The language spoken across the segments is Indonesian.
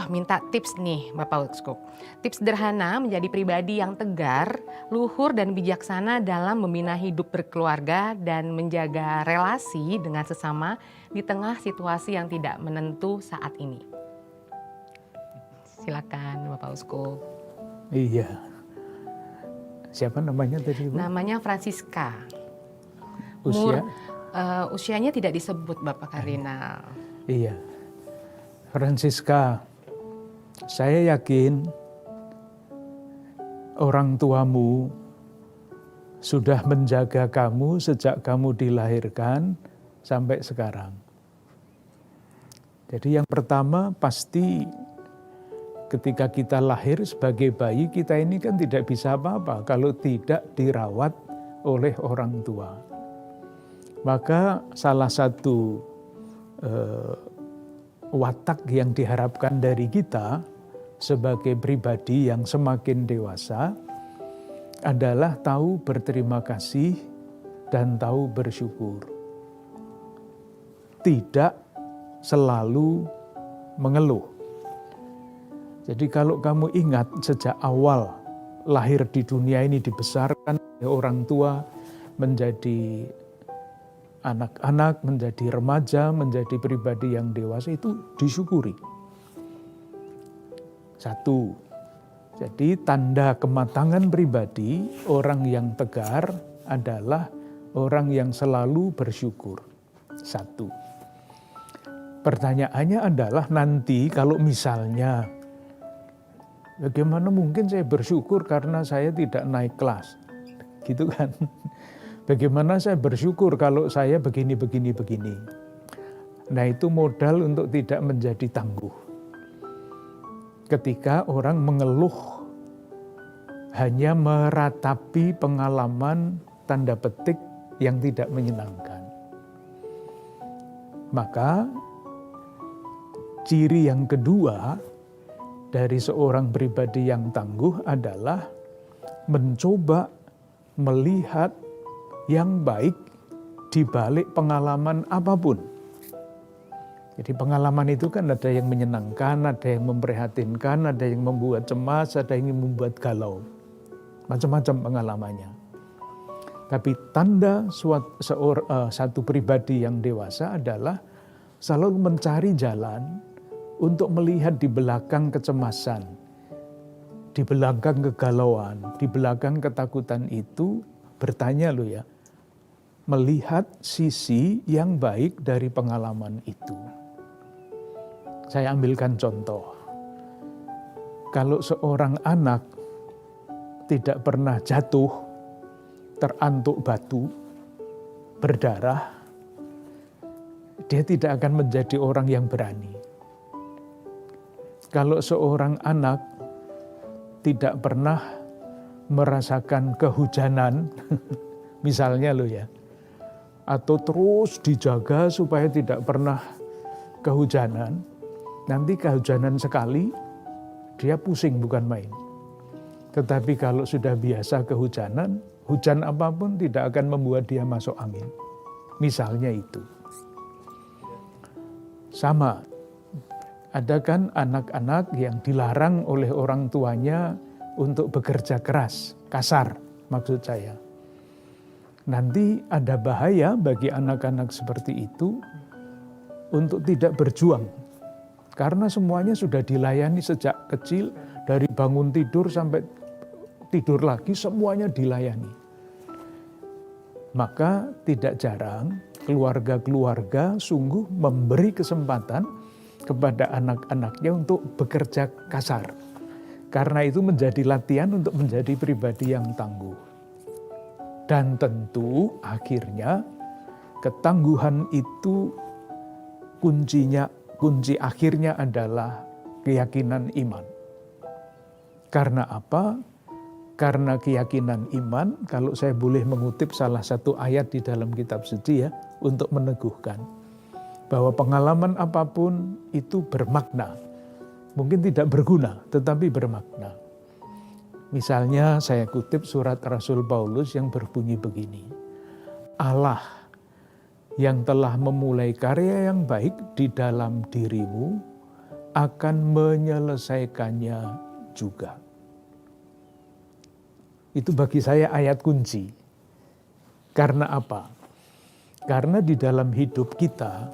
Minta tips nih Bapak Uskup. Tips sederhana menjadi pribadi yang tegar, luhur dan bijaksana dalam membina hidup berkeluarga dan menjaga relasi dengan sesama di tengah situasi yang tidak menentu saat ini. Silakan Bapak Uskup. Iya. Siapa namanya tadi, Bu? Namanya Francisca. Usia? Usianya tidak disebut Bapak Kardinal. Iya. Francisca, saya yakin orang tuamu sudah menjaga kamu sejak kamu dilahirkan sampai sekarang. Jadi yang pertama pasti ketika kita lahir sebagai bayi, kita ini kan tidak bisa apa-apa kalau tidak dirawat oleh orang tua. Maka salah satu watak yang diharapkan dari kita sebagai pribadi yang semakin dewasa adalah tahu berterima kasih dan tahu bersyukur. Tidak selalu mengeluh. Jadi kalau kamu ingat sejak awal lahir di dunia ini dibesarkan oleh orang tua menjadi anak-anak, menjadi remaja, menjadi pribadi yang dewasa, itu disyukuri. Satu, jadi tanda kematangan pribadi orang yang tegar adalah orang yang selalu bersyukur. Satu. Pertanyaannya adalah nanti kalau misalnya, bagaimana mungkin saya bersyukur karena saya tidak naik kelas? Gitu kan. Bagaimana saya bersyukur kalau saya begini. Nah itu modal untuk tidak menjadi tangguh. Ketika orang mengeluh hanya meratapi pengalaman tanda petik yang tidak menyenangkan. Maka ciri yang kedua dari seorang pribadi yang tangguh adalah mencoba melihat yang baik di balik pengalaman apapun. Jadi pengalaman itu kan ada yang menyenangkan, ada yang memprihatinkan, ada yang membuat cemas, ada yang membuat galau. Macam-macam pengalamannya. Tapi tanda satu pribadi yang dewasa adalah selalu mencari jalan untuk melihat di belakang kecemasan, di belakang kegalauan, di belakang ketakutan itu, bertanya loh ya, melihat sisi yang baik dari pengalaman itu. Saya ambilkan contoh. Kalau seorang anak tidak pernah jatuh, terantuk batu, berdarah, dia tidak akan menjadi orang yang berani. Kalau seorang anak tidak pernah merasakan kehujanan, misalnya loh ya, atau terus dijaga supaya tidak pernah kehujanan, nanti kehujanan sekali, dia pusing bukan main. Tetapi kalau sudah biasa kehujanan, hujan apapun tidak akan membuat dia masuk angin. Misalnya itu. Sama, ada kan anak-anak yang dilarang oleh orang tuanya untuk bekerja keras, kasar maksud saya. Nanti ada bahaya bagi anak-anak seperti itu untuk tidak berjuang. Karena semuanya sudah dilayani sejak kecil, dari bangun tidur sampai tidur lagi semuanya dilayani. Maka tidak jarang keluarga-keluarga sungguh memberi kesempatan kepada anak-anaknya untuk bekerja kasar. Karena itu menjadi latihan untuk menjadi pribadi yang tangguh. Dan tentu akhirnya ketangguhan itu kunci akhirnya adalah keyakinan iman. Karena apa? Karena keyakinan iman, kalau saya boleh mengutip salah satu ayat di dalam kitab suci ya, untuk meneguhkan bahwa pengalaman apapun itu bermakna. Mungkin tidak berguna, tetapi bermakna. Misalnya saya kutip surat Rasul Paulus yang berbunyi begini. Allah yang telah memulai karya yang baik di dalam dirimu akan menyelesaikannya juga. Itu bagi saya ayat kunci. Karena apa? Karena di dalam hidup kita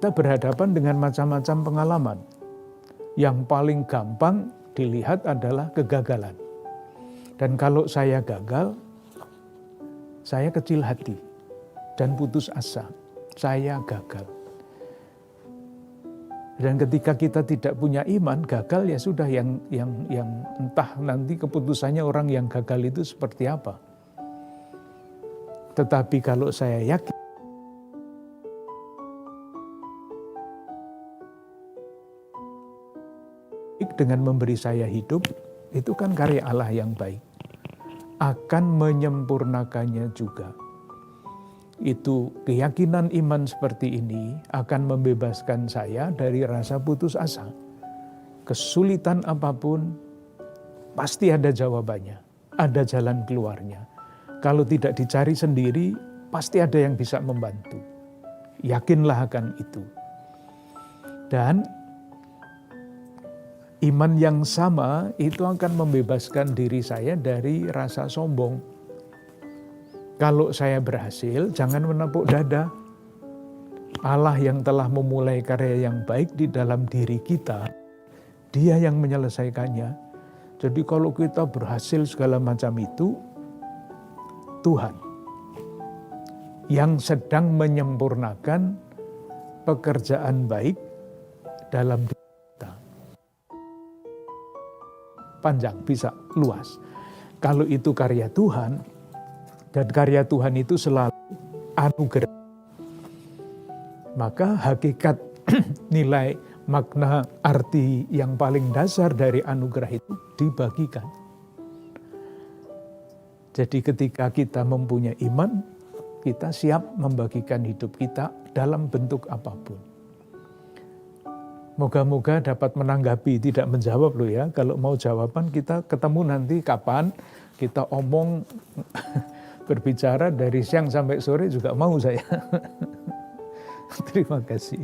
berhadapan dengan macam-macam pengalaman. Yang paling gampang dilihat adalah kegagalan. Dan kalau saya gagal, saya kecil hati dan putus asa. Saya gagal. Dan ketika kita tidak punya iman, gagal ya sudah, yang entah nanti keputusannya orang yang gagal itu seperti apa. Tetapi kalau saya yakin dengan memberi saya hidup, itu kan karya Allah yang baik. Akan menyempurnakannya juga. Itu keyakinan iman seperti ini akan membebaskan saya dari rasa putus asa. Kesulitan apapun, pasti ada jawabannya, ada jalan keluarnya. Kalau tidak dicari sendiri, pasti ada yang bisa membantu. Yakinlah akan itu. Dan iman yang sama itu akan membebaskan diri saya dari rasa sombong. Kalau saya berhasil, jangan menepuk dada. Allah yang telah memulai karya yang baik di dalam diri kita, Dia yang menyelesaikannya. Jadi kalau kita berhasil segala macam itu, Tuhan yang sedang menyempurnakan pekerjaan baik dalam diri kita. Panjang, bisa luas. Kalau itu karya Tuhan, dan karya Tuhan itu selalu anugerah, maka hakikat nilai, makna, arti yang paling dasar dari anugerah itu dibagikan. Jadi ketika kita mempunyai iman, kita siap membagikan hidup kita dalam bentuk apapun. Moga-moga dapat menanggapi, tidak menjawab loh ya. Kalau mau jawaban kita ketemu nanti kapan, kita omong berbicara dari siang sampai sore juga mau saya. Terima kasih.